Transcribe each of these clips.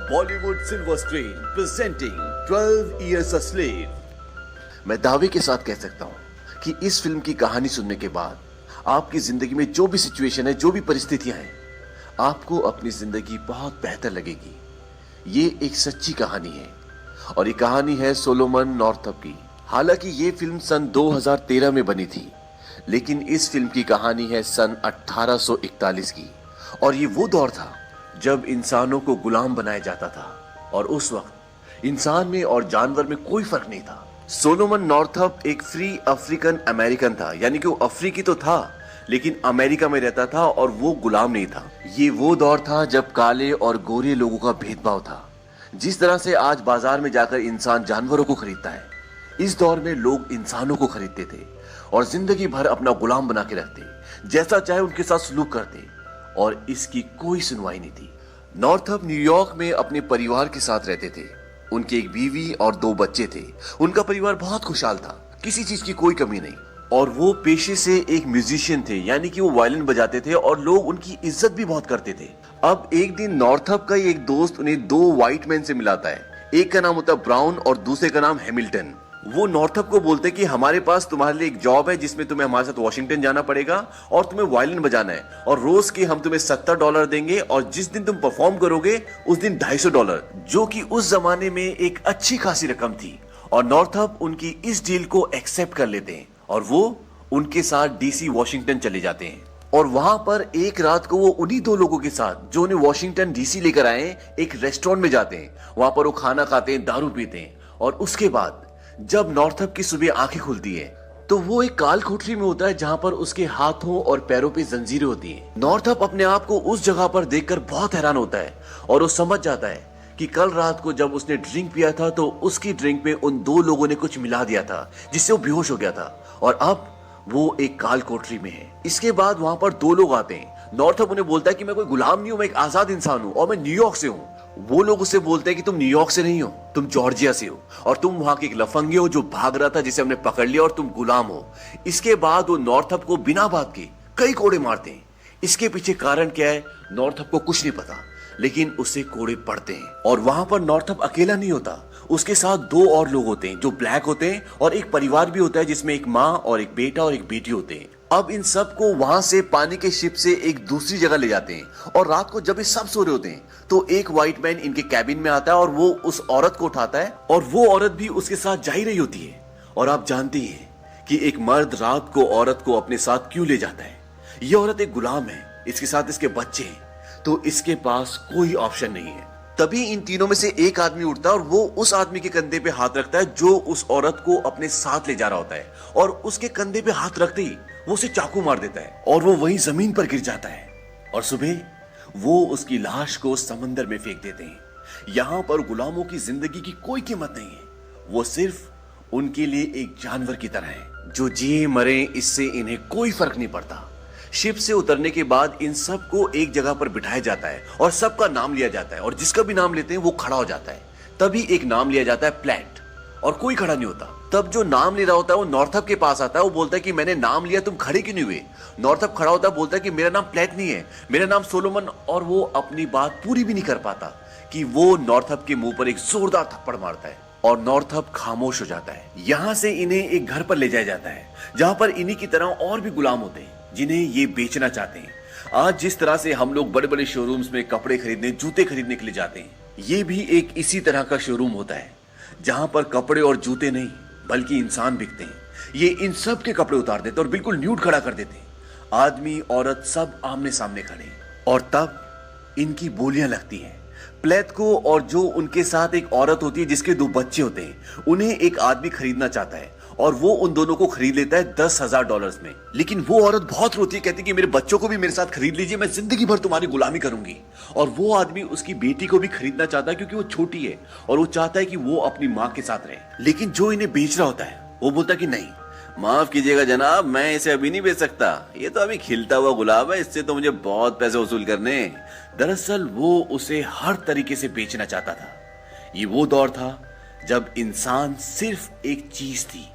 Bollywood silver screen presenting 12 Years a Slave। मैं दावे के साथ कह सकता हूं कि इस फिल्म की कहानी सुनने के बाद आपकी जिंदगी में जो भी सिचुएशन है, जो भी परिस्थितियां हैं, आपको अपनी जिंदगी बहुत बेहतर लगेगी। ये एक सच्ची कहानी है और ये कहानी है सोलोमन नॉर्थअप की। हालांकि ये फिल्म सन 2013 में बनी थी, लेकिन इस फिल्म की कहानी है सन 1841 की। और ये वो दौर था जब इंसानों को गुलाम बनाया जाता था और उस वक्त इंसान में और जानवर में कोई फर्क नहीं था। सोलोमन नॉर्थअप एक फ्री अफ्रीकन अमेरिकन था, यानी कि वो अफ्रीकी तो था लेकिन अमेरिका में रहता था और वो गुलाम नहीं था। ये वो दौर था जब काले और गोरे लोगों का भेदभाव था। जिस तरह से आज बाजार में जाकर इंसान जानवरों को खरीदता है, इस दौर में लोग इंसानों को खरीदते थे और जिंदगी भर अपना गुलाम बना के रखते, जैसा चाहे उनके साथ सलूक करते और इसकी कोई सुनवाई नहीं थी। नॉर्थअप न्यूयॉर्क में अपने परिवार के साथ रहते थे। उनकी एक बीवी और 2 बच्चे थे। उनका परिवार बहुत खुशहाल था, किसी चीज की कोई कमी नहीं। और वो पेशे से एक म्यूजिशियन थे, यानी कि वो वायलिन बजाते थे और लोग उनकी इज्जत भी बहुत करते थे। अब एक दिन नॉर्थअप का एक दोस्त उन्हें 2 व्हाइट मैन से मिलाता है। एक का नाम होता है ब्राउन और दूसरे का नाम हैमिल्टन। वो नॉर्थअप को बोलते कि हमारे पास तुम्हारे लिए एक जॉब है जिसमें तुम्हें हमारे साथ वॉशिंगटन जाना पड़ेगा और तुम्हें वायलिन बजाना है, और रोज के हम तुम्हें $70 देंगे और जिस दिन तुम परफॉर्म करोगे उस दिन $250, जो कि उस जमाने में एक अच्छी खासी रकम थी। और नॉर्थअप उनकी इस डील को एक्सेप्ट कर लेते हैं और वो उनके साथ डीसी वॉशिंगटन चले जाते हैं। और वहां पर एक रात को वो उन्हीं 2 लोगों के साथ जो उन्हें वॉशिंगटन डीसी लेकर आए एक रेस्टोरेंट में जाते हैं। वहां पर वो खाना खाते हैं, दारू पीते हैं और उसके बाद जब नॉर्थअप की सुबह आंखें खुलती है तो वो एक काल कोठरी में होता है जहां पर उसके हाथों और पैरों पे जंजीरें होती हैं। नॉर्थअप अपने आप को उस जगह पर देखकर बहुत हैरान होता है और वो समझ जाता है कि कल रात को जब उसने ड्रिंक पिया था तो उसकी ड्रिंक में उन 2 लोगों ने कुछ मिला दिया था जिससे वो बेहोश हो गया था और अब वो एक काल कोठरी में है। इसके बाद वहां पर 2 लोग आते हैं। नॉर्थअप उन्हें बोलता है कि मैं कोई गुलाम नहीं हूं, मैं एक आजाद इंसान हूं और मैं न्यूयॉर्क से हूं। वो लोग उससे बोलते हैं कि तुम न्यूयॉर्क से नहीं हो, तुम जॉर्जिया से हो और तुम वहां के एक लफंगे हो जो भाग रहा था, जिसे हमने पकड़ लिया और तुम गुलाम हो। इसके बाद वो नॉर्थअप को बिना बात के कई कोड़े मारते हैं। इसके पीछे कारण क्या है नॉर्थअप को कुछ नहीं पता, लेकिन उससे कोड़े पड़ते हैं। और वहां पर नॉर्थअप अकेला नहीं होता, उसके साथ 2 और लोग होते हैं जो ब्लैक होते हैं और एक परिवार भी होता है जिसमें एक माँ और एक बेटा और एक बेटी होते हैं। अब इन सब को वहां से पानी के शिप से एक दूसरी जगह ले जाते हैं और रात को जब ये सब सो रहे होते हैं तो एक व्हाइट मैन इनके कैबिन में आता है और वो उस औरत को उठाता है और वो औरत भी उसके साथ जा ही रही होती है। और आप जानते हैं कि एक मर्द रात को औरत को अपने साथ क्यों ले जाता है। ये औरत एक गुलाम है, इसके साथ इसके बच्चे हैं, तो इसके पास कोई ऑप्शन नहीं है। तभी इन तीनों में से एक आदमी उठता है और वो उस आदमी के कंधे पे हाथ रखता है जो उस औरत को अपने साथ ले जा रहा होता है, और उसके कंधे पे हाथ रखते ही वो उसे चाकू मार देता है और वो वहीं जमीन पर गिर जाता है। और सुबह वो उसकी लाश को समंदर में फेंक देते हैं। यहां पर गुलामों की जिंदगी की कोई कीमत नहीं है, वो सिर्फ उनके लिए एक जानवर की तरह है। जो जिए मरे इससे इन्हें कोई फर्क नहीं पड़ता। शिप से उतरने के बाद इन सब को एक जगह पर बिठाया जाता है और सबका नाम लिया जाता है और जिसका भी नाम लेते हैं वो खड़ा हो जाता है। तभी एक नाम लिया जाता है प्लेट, और कोई खड़ा नहीं होता। तब जो नाम ले रहा होता है वो नॉर्थअप के पास आता है। वो बोलता है कि मैंने नाम लिया, तुम खड़े क्यों नहीं हुए। नॉर्थअप खड़ा होता है, बोलता है कि मेरा नाम प्लेट नहीं है, मेरा नाम सोलोमन। और वो अपनी बात पूरी भी नहीं कर पाता कि वो नॉर्थअप के मुंह पर एक जोरदार थप्पड़ मारता है और नॉर्थअप खामोश हो जाता है। यहां से इन्हें एक घर पर ले जाया जाता है जहां पर इन्हीं की तरह और भी गुलाम होते हैं जिन्हें ये बेचना चाहते हैं। आज जिस तरह से हम लोग बड़े बड़े शोरूम्स में कपड़े खरीदने, जूते खरीदने के लिए जाते हैं, ये भी एक इसी तरह का शोरूम होता है जहां पर कपड़े और जूते नहीं बल्कि इंसान बिकते हैं। ये इन सब के कपड़े उतार देते और बिल्कुल न्यूड खड़ा कर देते हैं। आदमी औरत सब आमने सामने खड़े, और तब इनकी बोलियां लगती हैं। प्लेथ को और जो उनके साथ एक औरत होती है जिसके 2 बच्चे होते हैं, उन्हें एक आदमी खरीदना चाहता है और वो उन दोनों को खरीद लेता है $10,000 में। लेकिन वो औरत बहुत रोती है, कहती है कि मेरे बच्चों को भी मेरे साथ खरीद लीजिए, मैं जिंदगी भर तुम्हारी गुलामी करूंगी। और वो आदमी उसकी बेटी को भी खरीदना चाहता है क्योंकि वो छोटी है और वो चाहता है कि वो अपनी माँ के साथ रहे। लेकिन जो इन्हें बेच रहा होता है वो बोलता है कि नहीं, माफ कीजिएगा जनाब, मैं इसे अभी नहीं बेच सकता, ये तो अभी खिलता हुआ गुलाब है, इससे तो मुझे बहुत पैसे वसूल करने। दरअसल वो उसे हर तरीके से बेचना चाहता था। ये वो दौर था जब इंसान सिर्फ एक चीज थी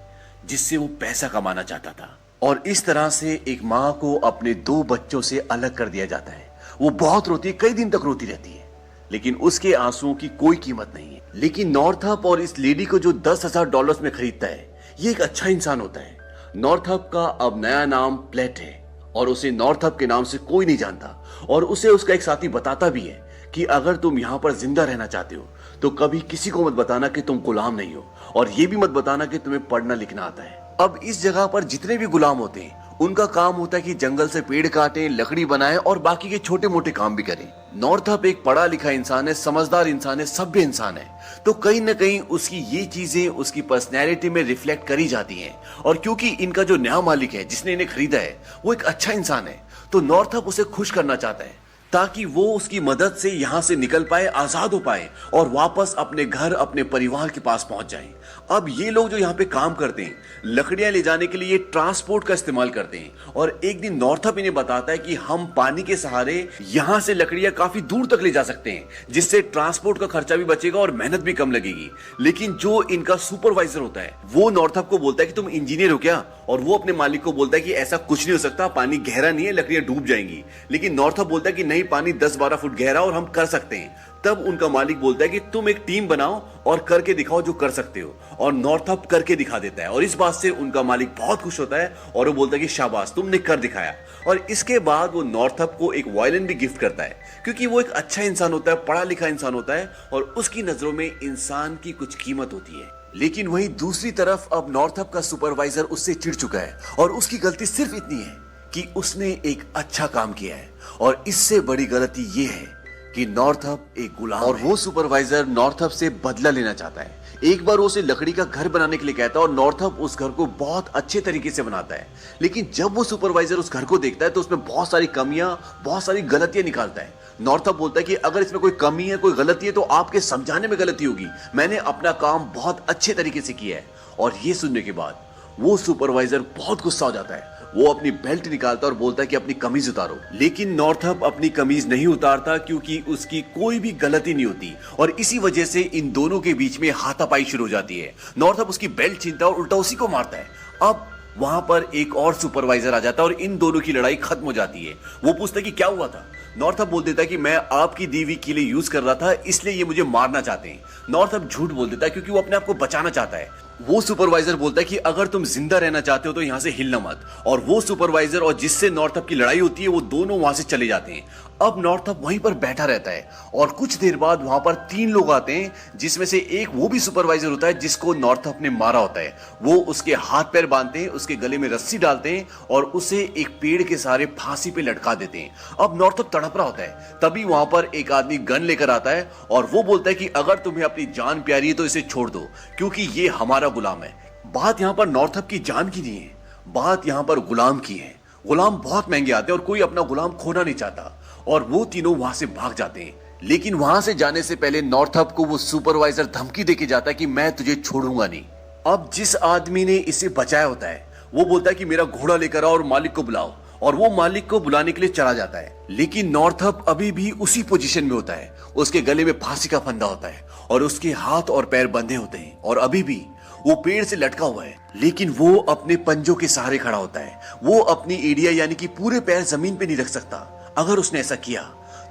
जिससे वो पैसा कमाना चाहता था। और इस तरह से एक माँ को अपने 2 बच्चों से अलग कर दिया जाता है। वो बहुत रोती है, कई दिन तक रोती रहती है, लेकिन उसके आंसुओं की कोई कीमत नहीं है। लेकिन नॉर्थअप और इस लेडी को जो $10,000 में खरीदता है, ये एक अच्छा इंसान होता है। नॉर्थअप का अब नया नाम प्लेट है और उसे नॉर्थअप के नाम से कोई नहीं जानता, और उसे उसका एक साथी बताता भी है कि अगर तुम यहाँ पर जिंदा रहना चाहते हो तो कभी किसी को मत बताना कि तुम गुलाम नहीं हो, और ये भी मत बताना कि तुम्हें पढ़ना लिखना आता है। अब इस जगह पर जितने भी गुलाम होते हैं उनका काम होता है कि जंगल से पेड़ काटें, लकड़ी बनाएं और बाकी के छोटे मोटे काम भी करें। नॉर्थअप एक पढ़ा लिखा इंसान है, समझदार इंसान है, सभ्य इंसान है, तो कहीं ना कहीं उसकी ये चीजें उसकी पर्सनैलिटी में रिफ्लेक्ट करी जाती हैं। और क्योंकि इनका जो नया मालिक है जिसने इन्हें खरीदा है वो एक अच्छा इंसान है, तो नॉर्थअप उसे खुश करना चाहता है ताकि वो उसकी मदद से यहाँ से निकल पाए, आजाद हो पाए और वापस अपने घर, अपने परिवार के पास पहुंच जाएं। अब ये लोग जो यहाँ पे काम करते हैं, लकड़ियां ले जाने के लिए ये ट्रांसपोर्ट का इस्तेमाल करते हैं, और एक दिन नॉर्थअप इन्हें बताता है कि हम पानी के सहारे यहाँ से लकड़ियां काफी दूर तक ले जा सकते हैं, जिससे ट्रांसपोर्ट का खर्चा भी बचेगा और मेहनत भी कम लगेगी। लेकिन जो इनका सुपरवाइजर होता है वो नॉर्थअप को बोलता है कि तुम इंजीनियर हो क्या, और वो अपने मालिक को बोलता है कि ऐसा कुछ नहीं हो सकता, पानी गहरा नहीं है, लकड़ियां डूब जाएंगी। लेकिन नॉर्थअप बोलता है कि नहीं, पानी 10-12 फुट गहरा और हम कर सकते हैं। तब उनका मालिक बोलता है कि तुम एक टीम बनाओ और करके दिखाओ जो कर सकते हो, और नॉर्थअप करके दिखा देता है, और इस बात से उनका मालिक बहुत खुश होता है और वो बोलता है कि शाबाश, तुमने कर दिखाया। और इसके बाद वो नॉर्थअप को एक वायलिन भी गिफ्ट करता है, क्योंकि वो एक अच्छा इंसान होता है, पढ़ा लिखा इंसान होता है, और उसकी नजरों में इंसान की कुछ कीमत होती है। लेकिन वहीं दूसरी तरफ अब नॉर्थअप का सुपरवाइजर उससे चिढ़ चुका है, और उसकी गलती सिर्फ इतनी है कि उसने एक अच्छा काम किया है, और इससे बड़ी गलती ये है कि नॉर्थअप एक गुलाम और वो सुपरवाइजर नॉर्थअप से बदला लेना चाहता है। एक बार वो उसे लकड़ी का घर बनाने के लिए कहता है और नॉर्थअप उस घर को बहुत अच्छे तरीके से बनाता है। लेकिन जब वो सुपरवाइजर उस घर को देखता है तो उसमें बहुत सारी कमियां, बहुत सारी गलतियां निकालता है। नॉर्थअप बोलता है कि अगर इसमें कोई कमी है, कोई गलती है तो आपके समझाने में गलती होगी, मैंने अपना काम बहुत अच्छे तरीके से किया है। और ये सुनने के बाद वो सुपरवाइजर बहुत गुस्सा हो जाता है। वो अपनी बेल्ट निकालता और बोलता है कि अपनी कमीज उतारो। लेकिन नॉर्थअप अपनी कमीज नहीं उतारता क्योंकि उसकी कोई भी गलती नहीं होती, और इसी वजह से इन दोनों के बीच में हाथापाई शुरू हो जाती है। नॉर्थअप उसकी बेल्ट छीनता है और उल्टा उसी को मारता है। अब वहां पर एक और सुपरवाइजर आ जाता है और इन दोनों की लड़ाई खत्म हो जाती है। वो पूछता है कि क्या हुआ था। नॉर्थअप बोल देता है कि मैं आपकी दीवी के लिए यूज कर रहा था, इसलिए ये मुझे मारना चाहते हैं। नॉर्थअप झूठ बोल देता है क्योंकि वो अपने आप को बचाना चाहता है। वो सुपरवाइजर बोलता है कि अगर तुम जिंदा रहना चाहते हो तो यहां से हिलना मत, और वो सुपरवाइजर और जिससे नॉर्थअप की लड़ाई होती है वो दोनों वहां से चले जाते हैं। अब नॉर्थअप वहीं पर बैठा रहता है और कुछ देर बाद वहां पर 3 लोग आते हैं, जिसमें से एक वो भी सुपरवाइजर होता है जिसको नॉर्थअप ने मारा होता है। वो उसके हाथ पैर बांधते हैं, उसके गले में रस्सी डालते हैं और उसे एक पेड़ के सहारे फांसी पे लटका देते हैं। अब नॉर्थअप तड़प रहा होता है, तभी वहां पर एक आदमी गन लेकर आता है और वो बोलता है कि अगर तुम्हें अपनी जान प्यारी है तो इसे छोड़ दो, क्योंकि ये हमारा गुलाम है। बात यहां पर नॉर्थअप की जान की नहीं है, बात यहां पर गुलाम की है। गुलाम बहुत महंगे आते हैं और कोई अपना गुलाम खोना नहीं चाहता, और वो तीनों वहां से भाग जाते हैं। लेकिन वहां से जाने से पहले नॉर्थअप को वो सुपरवाइजर धमकी देके जाता है कि मैं तुझे छोड़ूंगा नहीं। अब जिस आदमी ने इसे बचाया होता है वो बोलता है कि मेरा घोड़ा लेकर आओ और मालिक को बुलाओ, और वो मालिक को बुलाने के लिए चला जाता है। लेकिन नॉर्थअप अभी भी उसी पोजीशन में होता है, उसके गले में फांसी का फंदा होता है और उसके हाथ और पैर बंधे होते हैं, और अभी भी वो पेड़ से लटका हुआ है। लेकिन वो अपने पंजों के सहारे खड़ा होता है। वो अपनी एडिया यानी कि पूरे पैर जमीन पे नहीं रख सकता। अगर उसने ऐसा किया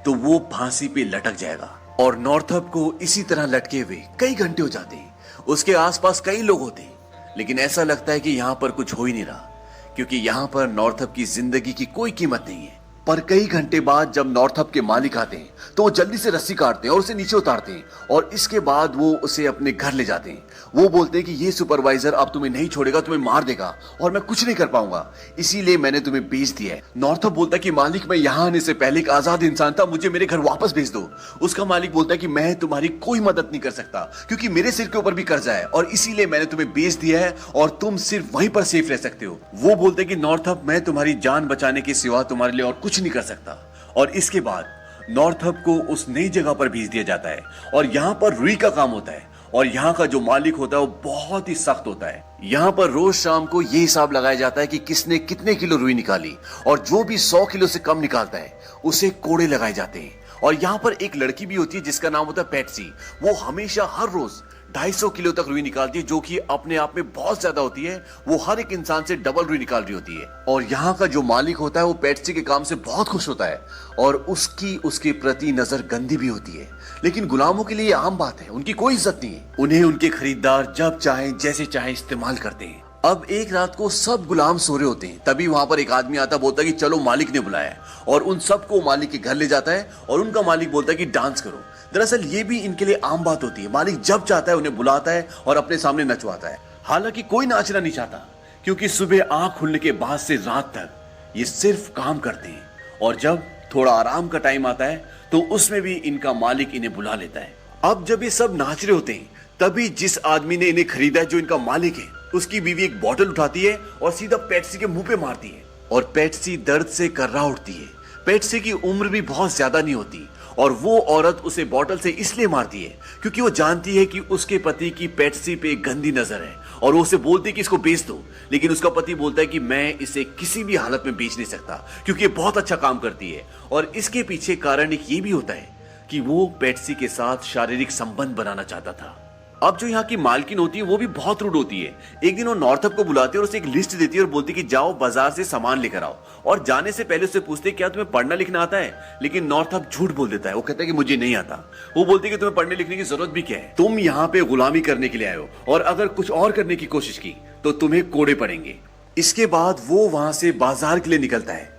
तो वो फांसी पे लटक जाएगा। और नॉर्थअप को इसी तरह लटके हुए कई घंटे हो जाते हैं। उसके आसपास कई लोग होते हैं, लेकिन ऐसा लगता है कि यहाँ पर कुछ हो ही नहीं रहा, क्योंकि यहाँ पर नॉर्थअप की जिंदगी की कोई कीमत नहीं है। पर कई घंटे बाद जब नॉर्थअप के मालिक आते हैं तो वो जल्दी से रस्सी काटते हैं और उसे नीचे उतारते हैं, और इसके बाद वो उसे अपने घर ले जाते हैं। वो बोलते हैं कि ये सुपरवाइजर अब तुम्हें नहीं छोड़ेगा, तुम्हें मार देगा और मैं कुछ नहीं कर पाऊंगा, इसीलिए मैंने तुम्हें भेज दिया है। नॉर्थअप बोलता है कि मालिक, मैं यहाँ आने से पहले एक आजाद इंसान था, मुझे मेरे घर वापस भेज दो। उसका मालिक बोलता है कि मैं तुम्हारी कोई मदद नहीं कर सकता, क्योंकि मेरे सिर के ऊपर भी कर्जा है, और इसीलिए मैंने तुम्हें भेज दिया है और तुम सिर्फ वहीं पर सेफ रह सकते हो। वो बोलते हैं कि नॉर्थअप, मैं तुम्हारी जान बचाने के सिवा तुम्हारे लिए और कुछ नहीं कर सकता। और इसके बाद नॉर्थअप को उस नई जगह पर भेज दिया जाता है, और यहाँ पर रुई का काम होता है, और यहाँ का जो मालिक होता है वो बहुत ही सख्त होता है। यहाँ पर रोज शाम को ये हिसाब लगाया जाता है कि किसने कितने किलो रुई निकाली, और जो भी 100 किलो से कम निकालता है उसे कोड़े लगाए जाते हैं। और यहाँ पर एक लड़की भी होती है जिसका नाम होता है पैट्सी। वो हमेशा हर रोज 250 किलो तक रुई निकालती है, जो कि अपने आप में बहुत ज्यादा होती है। वो हर एक इंसान से डबल रुई निकाल रही होती है। और यहाँ का जो मालिक होता है वो पेट्सी के काम से बहुत खुश होता है और उसकी उसके प्रति नजर गंदी भी होती है। लेकिन गुलामों के लिए ये आम बात है, उनकी कोई इज्जत नहीं है। उन्हें उनके खरीदार जब चाहे जैसे चाहे इस्तेमाल करते हैं। अब एक रात को सब गुलाम सो रहे होते हैं, तभी वहां पर एक आदमी आता, बोलता है कि चलो मालिक ने बुलाया, और उन सबको मालिक के घर ले जाता है और उनका मालिक बोलता है कि डांस करो। दरअसल ये भी इनके लिए आम बात होती है, मालिक जब चाहता है उन्हें बुलाता है और अपने सामने नचवाता है। हालांकि कोई नाचना नहीं चाहता, क्योंकि सुबह आंख खुलने के बाद से रात तक ये सिर्फ काम करते हैं, और जब थोड़ा आराम का टाइम आता है तो उसमें भी इनका मालिक इन्हें बुला लेता है। अब जब ये सब नाच रहे होते हैं, तभी जिस आदमी ने इन्हें खरीदा है, जो इनका मालिक है, उसकी बीवी एक बोतल उठाती है और सीधा पेट्सी के मुंह पे मारती है, और पेट्सी दर्द से कर्रा उठती है। पेट्सी की उम्र भी बहुत ज्यादा नहीं होती, और वो औरत उसे बोतल से इसलिए मारती है क्योंकि वो जानती है कि उसके पति की पेट्सी पे गंदी नजर है, और वो उसे बोलती है कि इसको बेच दो। लेकिन उसका पति बोलता है कि मैं इसे किसी भी हालत में बेच नहीं सकता, क्योंकि ये बहुत अच्छा काम करती है। और इसके पीछे कारण एक ये भी होता है कि वो पेट्सी के साथ शारीरिक संबंध बनाना चाहता था। अब जो यहाँ की मालकिन होती है वो भी बहुत रूड होती है। एक दिन वो नॉर्थअप को बुलाती है और उसे एक लिस्ट देती है और बोलती है कि जाओ बाजार से सामान लेकर आओ, और जाने से पहले उससे पूछते हैं क्या तुम्हें पढ़ना लिखना आता है। लेकिन नॉर्थअप झूठ बोल देता है, वो कहता है कि मुझे नहीं आता। वो बोलती है कि तुम्हें पढ़ने लिखने की जरूरत भी क्या है, तुम यहाँ पे गुलामी करने के लिए आए हो, और अगर कुछ और करने की कोशिश की तो तुम्हें कोड़े पड़ेंगे। इसके बाद वो वहां से बाजार के लिए निकलता है।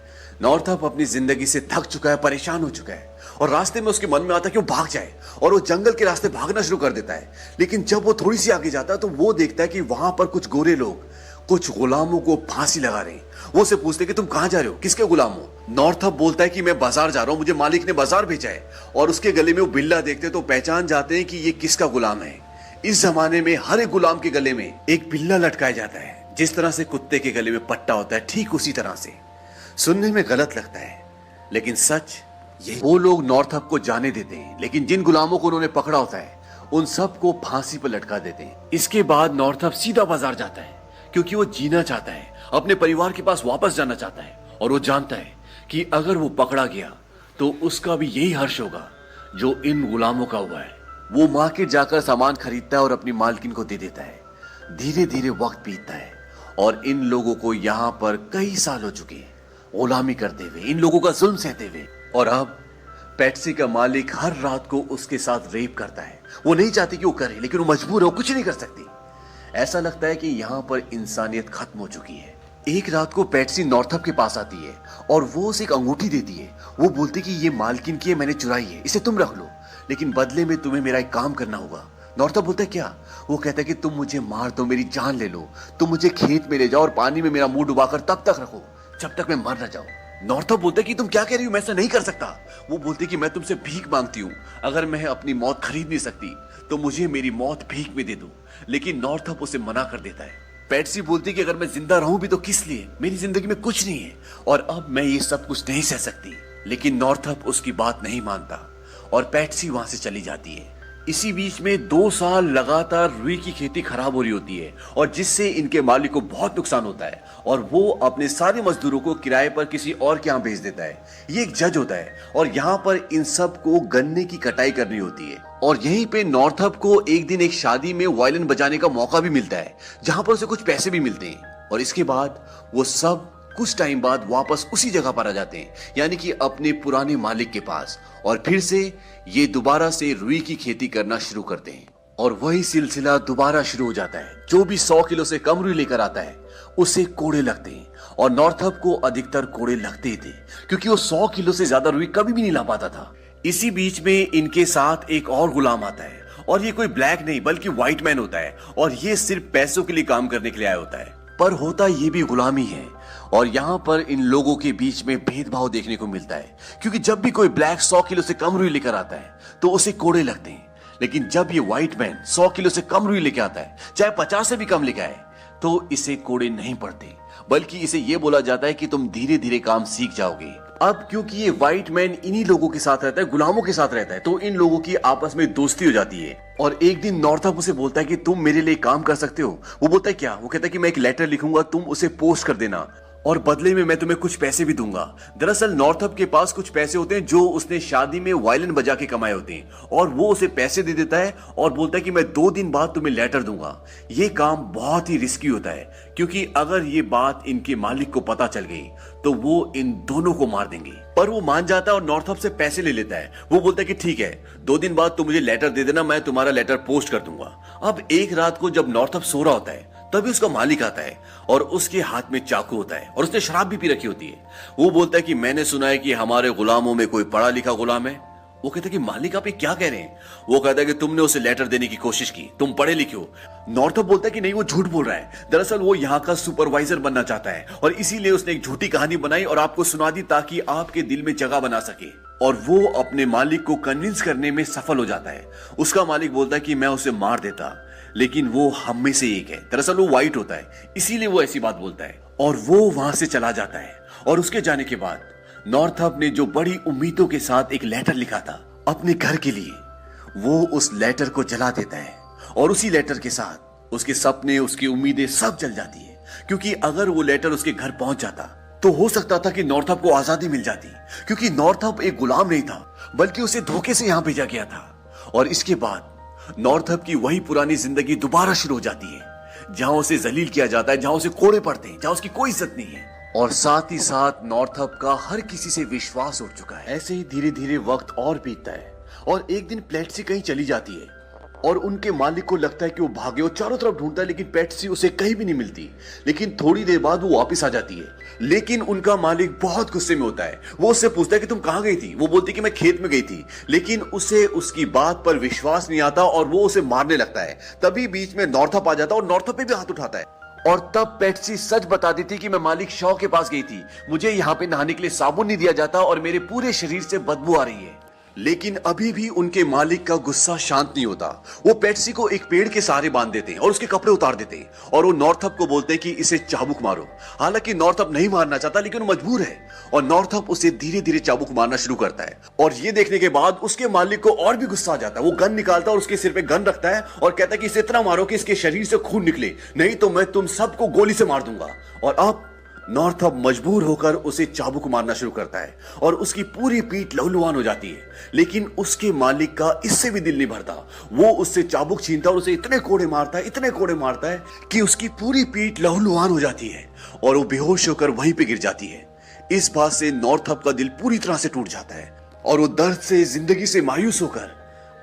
नॉर्थअप अपनी जिंदगी से थक चुका है, परेशान हो चुका है, और रास्ते में उसके मन में आता है कि वो भाग जाए, और वो जंगल के रास्ते भागना शुरू कर देता है। लेकिन जब वो थोड़ी सी आगे जाता है तो वो देखता है कि वहां पर कुछ गोरे लोग कुछ गुलामों को फांसी लगा रहे हैं। वो से पूछते कि तुम कहां जा रहे हो, किसके गुलाम हो। नॉर्थअप बोलता है कि मैं बाजार जा रहा हूं, मुझे मालिक ने बाजार भेजा है। और उसके गले में वो बिल्ला देखते तो पहचान जाते हैं कि ये किसका गुलाम है। इस जमाने में हर एक गुलाम के गले में एक बिल्ला लटकाया जाता है, जिस तरह से कुत्ते के गले में पट्टा होता है, ठीक उसी तरह से। सुनने में गलत लगता है, लेकिन सच ये। वो लोग नॉर्थअप को जाने देते हैं, लेकिन जिन गुलामों को उन्होंने पकड़ा होता है उन सबको फांसी पर लटका देते हैं। इसके बाद नॉर्थअप सीधा बाजार जाता है, क्योंकि वो जीना चाहता है, अपने परिवार के पास वापस जाना चाहता है, और वो जानता है कि अगर वो पकड़ा गया तो उसका भी यही हर्ष होगा जो इन गुलामों का हुआ है। वो मार्केट जाकर सामान खरीदता है और अपनी मालकिन को दे देता है। धीरे धीरे वक्त बीतता है, और इन लोगों को यहाँ पर कई साल हो चुके हैं गुलामी करते हुए, इन लोगों का जुल्म सहते हुए। और अब पेट्सी का मालिक हर रात को उसके साथ रेप करता है। वो नहीं चाहती कि वो करे, लेकिन वो मजबूर है, वो कुछ नहीं कर सकती। ऐसा लगता है कि यहाँ पर इंसानियत खत्म हो चुकी है। एक रात को पेट्सी नॉर्थअप के पास आती है और वो उसे एक अंगूठी देती है। वो बोलती कि ये मालकिन की है, मैंने चुराई है, इसे तुम रख लो, लेकिन बदले में तुम्हें मेरा एक काम करना होगा। नॉर्थअप बोलता है क्या? वो कहता है कि तुम मुझे मार दो, मेरी जान ले लो, तुम मुझे खेत में ले जाओ और पानी में मेरा मुंह डुबाकर तब तक रखो जब तक मैं मर न जाऊं। नॉर्थअप बोलता है कि तुम क्या कह रही हो, मैं ऐसा नहीं कर सकता। वो बोलती कि मैं तुमसे भीख मांगती हूँ, अगर मैं अपनी मौत खरीद नहीं सकती तो मुझे मेरी मौत भीख में दे दो। लेकिन नॉर्थअप उसे मना कर देता है। पेट्सी बोलती कि अगर मैं जिंदा रहूं भी तो किस लिए, मेरी जिंदगी में कुछ नहीं है और अब मैं ये सब कुछ नहीं सह सकती। लेकिन नॉर्थअप उसकी बात नहीं मानता और पेट्सी वहां से चली जाती है। इसी बीच में 2 साल लगातार रुई की खेती खराब हो रही होती है, और जिससे इनके मालिक को बहुत नुकसान होता है, और वो अपने सारे मजदूरों को किराए पर किसी और के यहाँ भेज देता है। ये एक जज होता है और यहाँ पर इन सब को गन्ने की कटाई करनी होती है। और यहीं पे नॉर्थअप को एक दिन एक शादी में वायलिन बजाने का मौका भी मिलता है, जहां पर उसे कुछ पैसे भी मिलते हैं। और इसके बाद वो सब कुछ टाइम बाद वापस उसी जगह पर आ जाते हैं, यानी कि अपने पुराने मालिक के पास, और फिर से ये दोबारा से रुई की खेती करना शुरू करते हैं। और वही सिलसिला दोबारा शुरू हो जाता है। जो भी 100 किलो से कम रुई लेकर आता है उसे कोड़े लगते हैं, और नॉर्थअप को अधिकतर कोड़े लगते ही थे, क्योंकि वो 100 किलो से ज्यादा रुई कभी भी नहीं ला पाता था। इसी बीच में इनके साथ एक और गुलाम आता है, और ये कोई ब्लैक नहीं बल्कि व्हाइट मैन होता है, और ये सिर्फ पैसों के लिए काम करने के लिए आया होता है। पर होता ये भी गुलामी है, और यहाँ पर इन लोगों के बीच में भेदभाव देखने को मिलता है, क्योंकि जब भी कोई ब्लैक 100 किलो से कम रुई लेकर आता है तो उसे कोड़े लगते हैं। लेकिन जब ये व्हाइट मैन 100 किलो से कम रुई लेके आता है, चाहे 50 से भी कम लेके आए, तो इसे कोड़े नहीं पड़ते, बल्कि इसे ये बोला जाता है कि तुम धीरे धीरे काम सीख जाओगे। अब क्योंकि ये व्हाइट मैन इन्हीं लोगों के साथ रहता है, गुलामों के साथ रहता है, तो इन लोगों की आपस में दोस्ती हो जाती है। और एक दिन नॉर्थअप उसे बोलता है कि तुम मेरे लिए काम कर सकते हो। वो बोलता है क्या? वो कहता है कि मैं एक लेटर लिखूंगा, तुम उसे पोस्ट कर देना, और बदले में मैं तुम्हें कुछ पैसे भी दूंगा। दरअसल नॉर्थअप के पास कुछ पैसे होते हैं जो उसने शादी में वायलिन बजा के कमाए होते हैं और वो उसे पैसे दे देता है और बोलता है कि मैं 2 दिन बाद तुम्हें लेटर दूंगा। ये काम बहुत ही रिस्की होता है क्योंकि अगर ये बात इनके मालिक को पता चल गई तो वो इन दोनों को मार देंगे। पर वो मान जाता है और नॉर्थअप से पैसे ले लेता है। वो बोलता है कि ठीक है, 2 दिन बाद तुम मुझे लेटर दे देना, मैं तुम्हारा लेटर पोस्ट कर दूंगा। अब एक रात को जब नॉर्थअप सो रहा होता है तभी उसका मालिक आता है और उसके हाथ में चाकू होता है और उसने शराब भी पी रखी होती है। वो बोलता है कि मैंने सुना है कि हमारे गुलामों में कोई पढ़ा लिखा गुलाम है। वो कहता है कि मालिक आप ये क्या कह रहे हैं? वो कहता है कि तुमने उसे लेटर देने की कोशिश की, तुम पढ़े लिखे हो। नॉर्थअप बोलता है कि नहीं, वो झूठ बोल रहा है। दरअसल वो यहाँ का सुपरवाइजर बनना चाहता है और इसीलिए उसने एक झूठी कहानी बनाई और आपको सुना दी ताकि आपके दिल में जगह बना सके। और वो अपने मालिक को कन्विंस करने में सफल हो जाता है। उसका मालिक बोलता है कि मैं उसे मार देता, लेकिन वो हम में से एक है। दरअसल वो व्हाइट होता है, इसीलिए वो ऐसी बात बोलता है। और वो वहां से चला जाता है और उसके जाने के बाद नॉर्थअप ने जो बड़ी उम्मीदों के साथ एक लेटर लिखा था अपने घर के लिए, वो उस लेटर को जला देता है और उसी लेटर के साथ उसके सपने, उसकी उम्मीदें सब जल जाती है। क्योंकि अगर वो लेटर उसके घर पहुंच जाता तो हो सकता था कि नॉर्थअप को आजादी मिल जाती, क्योंकि नॉर्थअप एक गुलाम नहीं था बल्कि उसे धोखे से यहां भेजा गया था। और इसके बाद नॉर्थअप की वही पुरानी जिंदगी दोबारा शुरू हो जाती है जहां उसे जलील किया जाता है, जहां उसे कोड़े पड़ते हैं, जहां उसकी कोई इज्जत नहीं है। और साथ ही साथ नॉर्थअप का हर किसी से विश्वास उठ चुका है। ऐसे ही धीरे धीरे वक्त और बीतता है और एक दिन प्लेटसी कहीं चली जाती है और उनके मालिक को लगता है कि वो भागे, वो चारों तरफ ढूंढता है लेकिन प्लेटसी उसे कहीं भी नहीं मिलती। लेकिन थोड़ी देर बाद वो वापस आ जाती है, लेकिन उनका मालिक बहुत गुस्से में होता है। वो उससे पूछता है कि तुम कहां गई थी? वो बोलती कि मैं खेत में गई थी, लेकिन उसे उसकी बात पर विश्वास नहीं आता और वो उसे मारने लगता है। तभी बीच में नॉर्थअप आ जाता है और नॉर्थअप पे भी हाथ उठाता है। और तब पेट्सी सच बता देती कि मैं मालिक शॉ के पास गई थी, मुझे यहाँ पे नहाने के लिए साबुन नहीं दिया जाता और मेरे पूरे शरीर से बदबू आ रही है। लेकिन अभी भी उनके मालिक का गुस्सा शांत नहीं होता। वो पेट्सी को एक पेड़ के सहारे बांध देते हैं और उसके कपड़े उतार देते हैं और वो नॉर्थअप को बोलते हैं कि इसे चाबुक मारो। हालांकि नॉर्थअप नहीं मारना चाहता लेकिन वो मजबूर है और नॉर्थअप उसे धीरे धीरे चाबुक मारना शुरू करता है। और ये देखने के बाद उसके मालिक को और भी गुस्सा आ जाता है। वो गन निकालता है और उसके सिर पे गन रखता है और कहता है कि इसे इतना मारो कि इसके शरीर से खून निकले, नहीं तो मैं तुम सबको गोली से मार दूंगा। और अब नॉर्थअप मजबूर होकर उसे चाबुक मारना शुरू करता है और उसकी पूरी पीठ लहूलुहान हो जाती है। लेकिन उसके मालिक का इससे भी दिल नहीं भरता। वो उससे चाबुक छीनता है और उसे इतने कोड़े मारता है, इतने कोड़े मारता है कि उसकी पूरी पीठ लहूलुहान हो जाती है और वो बेहोश होकर वहीं पे गिर जाती है। इस बात से नॉर्थअप का दिल पूरी तरह से टूट जाता है और वो दर्द से, जिंदगी से मायूस होकर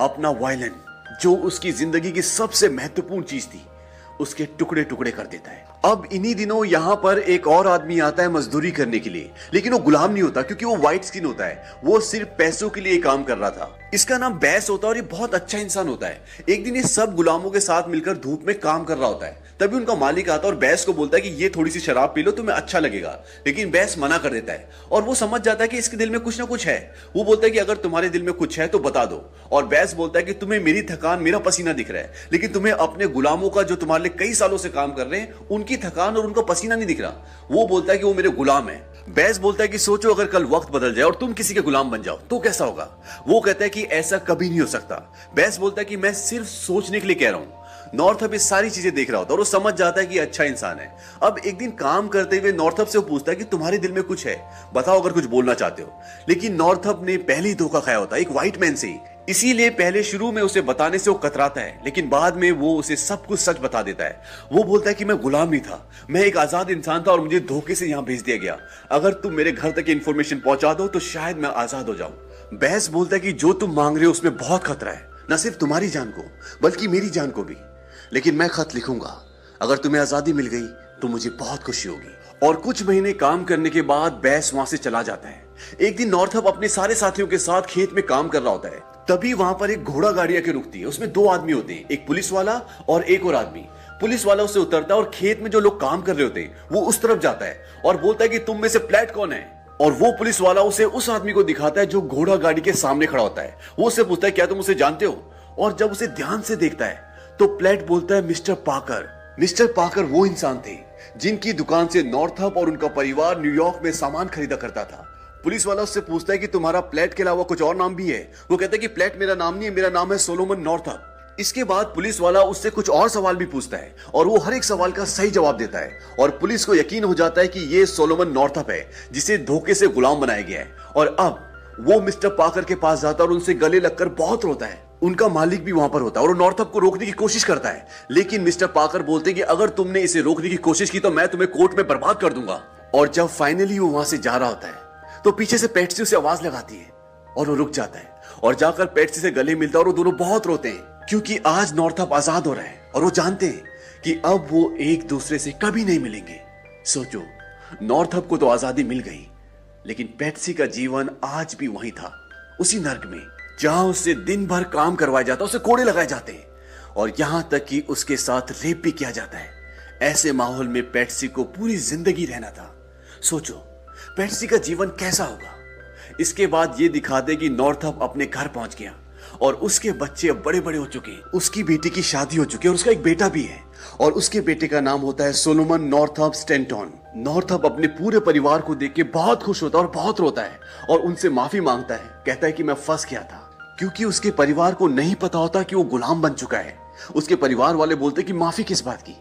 अपना वायलिन, जो उसकी जिंदगी की सबसे महत्वपूर्ण चीज थी, उसके टुकड़े टुकड़े कर देता है। अब इन्हीं दिनों यहाँ पर एक और आदमी आता है मजदूरी करने के लिए, लेकिन वो गुलाम नहीं होता क्योंकि वो व्हाइट स्किन होता है। वो सिर्फ पैसों के लिए काम कर रहा था। इसका नाम बैस होता है और ये बहुत अच्छा इंसान होता है। एक दिन ये सब गुलामों के साथ मिलकर धूप में काम कर रहा होता है। तभी उनका मालिक आता है और बैस को बोलता है कि ये थोड़ी सी शराब पी लो, तुम्हें अच्छा लगेगा। लेकिन बैस मना कर देता है और वो समझ जाता है कि इसके दिल में कुछ ना कुछ है। वो बोलता है कि अगर तुम्हारे दिल में कुछ है तो बता दो। और बैस बोलता है कि तुम्हें मेरी थकान, मेरा पसीना दिख रहा है, लेकिन तुम्हें अपने गुलामों का, जो तुम्हारे लिए कई सालों से काम कर रहे हैं, उनकी थकान और उनका पसीना नहीं दिख रहा। वो बोलता है कि वो मेरे गुलाम है। बैस बोलता है कि सोचो अगर कल वक्त बदल जाए और तुम किसी के गुलाम बन जाओ तो कैसा होगा? वो कहता है कि ऐसा कभी नहीं हो सकता। बैस बोलता है कि मैं सिर्फ सोचने के लिए कह रहा हूं। नॉर्थअप ये सारी चीजें देख रहा होता है और वो समझ जाता है कि अच्छा इंसान है। अब एक दिन काम करते हुए नॉर्थअप से वो पूछता है कि तुम्हारे दिल में कुछ है, बताओ अगर कुछ बोलना चाहते हो। लेकिन नॉर्थअप ने पहले ही धोखा खाया होता है एक व्हाइट मैन से ही, इसीलिए पहले शुरू में उसे बताने से वो कतराता है, लेकिन बाद में वो उसे सब कुछ सच बता देता है। वो बोलता है कि मैं गुलाम नहीं था, मैं एक आजाद इंसान था और मुझे धोखे से यहाँ भेज दिया गया। अगर तुम मेरे घर तक इंफॉर्मेशन पहुंचा दो तो शायद मैं आजाद हो जाऊं। बैस बोलता है कि जो तुम मांग रहे हो उसमें बहुत खतरा है, न सिर्फ तुम्हारी जान को बल्कि मेरी जान को भी। लेकिन मैं खत लिखूंगा, अगर तुम्हें आजादी मिल गई तो मुझे बहुत खुशी होगी। और कुछ महीने काम करने के बाद बैस वहां से चला जाता है। एक दिन नॉर्थअप अपने सारे साथियों के साथ खेत में काम कर रहा होता है। तभी वहां पर एक घोड़ा गाड़ी आके रुकती है। उसमें 2 आदमी होते हैं, एक पुलिस वाला और एक और आदमी। पुलिस वाला उससे उतरता है और खेत में जो लोग काम कर रहे होते हैं वो उस तरफ जाता है और बोलता है कि तुम में से प्लेट कौन है? और वो पुलिस वाला उसे उस आदमी को दिखाता है जो घोड़ा गाड़ी के सामने खड़ा होता है। वो उससे पूछता है क्या तुम उसे जानते हो? और जब उसे ध्यान से देखता है तो प्लेट बोलता है मिस्टर पाकर। मिस्टर पाकर वो इंसान थे जिनकी दुकान से नॉर्थअप और उनका परिवार न्यूयॉर्क में सामान खरीदा करता था। पुलिस वाला उससे पूछता है कि तुम्हारा प्लेट के अलावा कुछ और नाम भी है? वो कहता है कि प्लेट मेरा नाम नहीं है, मेरा नाम है सोलोमन नॉर्थअप। इसके बाद पुलिस वाला उससे कुछ और सवाल भी पूछता है और वो हर एक सवाल का सही जवाब देता है और पुलिस को यकीन हो जाता है कि ये सोलोमन नॉर्थअप है जिसे धोखे से गुलाम बनाया गया है। और अब वो मिस्टर पाकर के पास जाता है और उनसे गले लगकर बहुत रोता है। उनका मालिक भी वहां पर होता है और वो नॉर्थअप को रोकने की कोशिश करता है, लेकिन मिस्टर पाकर बोलते हैं कि अगर तुमने इसे रोकने की कोशिश की तो मैं तुम्हें कोर्ट में बर्बाद कर दूंगा। और जब फाइनली वो वहां से जा रहा होता है तो पीछे से पेट्सी उसे आवाज लगाती है और वो रुक जाता है और जाकर पेट्सी से गले मिलता है और वो दोनों बहुत रोते हैं क्योंकि आज नॉर्थअप आजाद हो रहा है और वो जानते हैं कि अब वो एक दूसरे से कभी नहीं मिलेंगे। सोचो, नॉर्थअप को तो आजादी मिल गई, लेकिन पेट्सी का जीवन आज भी वहीं था, उसी नर्क में जहां उससे दिन भर काम करवाया जाता, उसे कोड़े लगाए जाते हैं और यहां तक कि उसके साथ रेप भी किया जाता है। ऐसे माहौल में पेट्सी को पूरी जिंदगी रहना था। सोचो, पेट्सी का जीवन कैसा होगा। इसके बाद ये दिखाते कि नॉर्थअप अपने घर पहुंच गया और उसके बच्चे अब बड़े बड़े हो चुके हैं। उसकी बेटी की शादी हो चुकी है और उसका एक बेटा भी है और उसके बेटे का नाम होता है सोलोमन नॉर्थअप स्टैंटन। नॉर्थअप अपने पूरे परिवार को देख के बहुत खुश होता है और बहुत रोता है और उनसे माफी मांगता है। कहता है कि मैं फंस गया था, क्योंकि उसके परिवार को नहीं पता होता कि वो गुलाम बन चुका है। उसके परिवार वाले बोलते कि माफी किस बात की,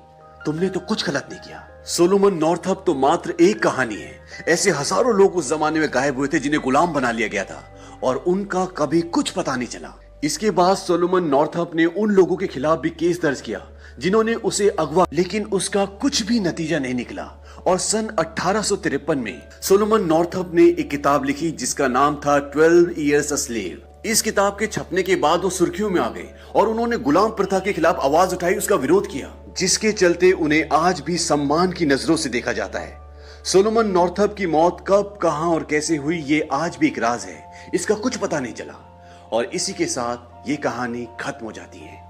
तुमने तो कुछ गलत नहीं किया। सोलोमन नॉर्थअप तो मात्र एक कहानी है। ऐसे हजारों लोग उस जमाने में गायब हुए थे जिन्हें गुलाम बना लिया गया था और उनका कभी कुछ पता नहीं चला। इसके बाद सोलोमन नॉर्थअप ने उन लोगों के खिलाफ भी केस दर्ज किया जिन्होंने उसे अगवा, लेकिन उसका कुछ भी नतीजा नहीं निकला। और सन 1853 में सोलोमन नॉर्थअप ने एक किताब लिखी जिसका नाम था 12 Years a Slave। इस किताब के छपने के बाद वो सुर्खियों में आ गए और उन्होंने गुलाम प्रथा के खिलाफ आवाज उठाई, उसका विरोध किया, जिसके चलते उन्हें आज भी सम्मान की नजरों से देखा जाता है। सोलोमन नॉर्थअप की मौत कब, कहां और कैसे हुई ये आज भी एक राज है। इसका कुछ पता नहीं चला और इसी के साथ ये कहानी खत्म हो जाती है।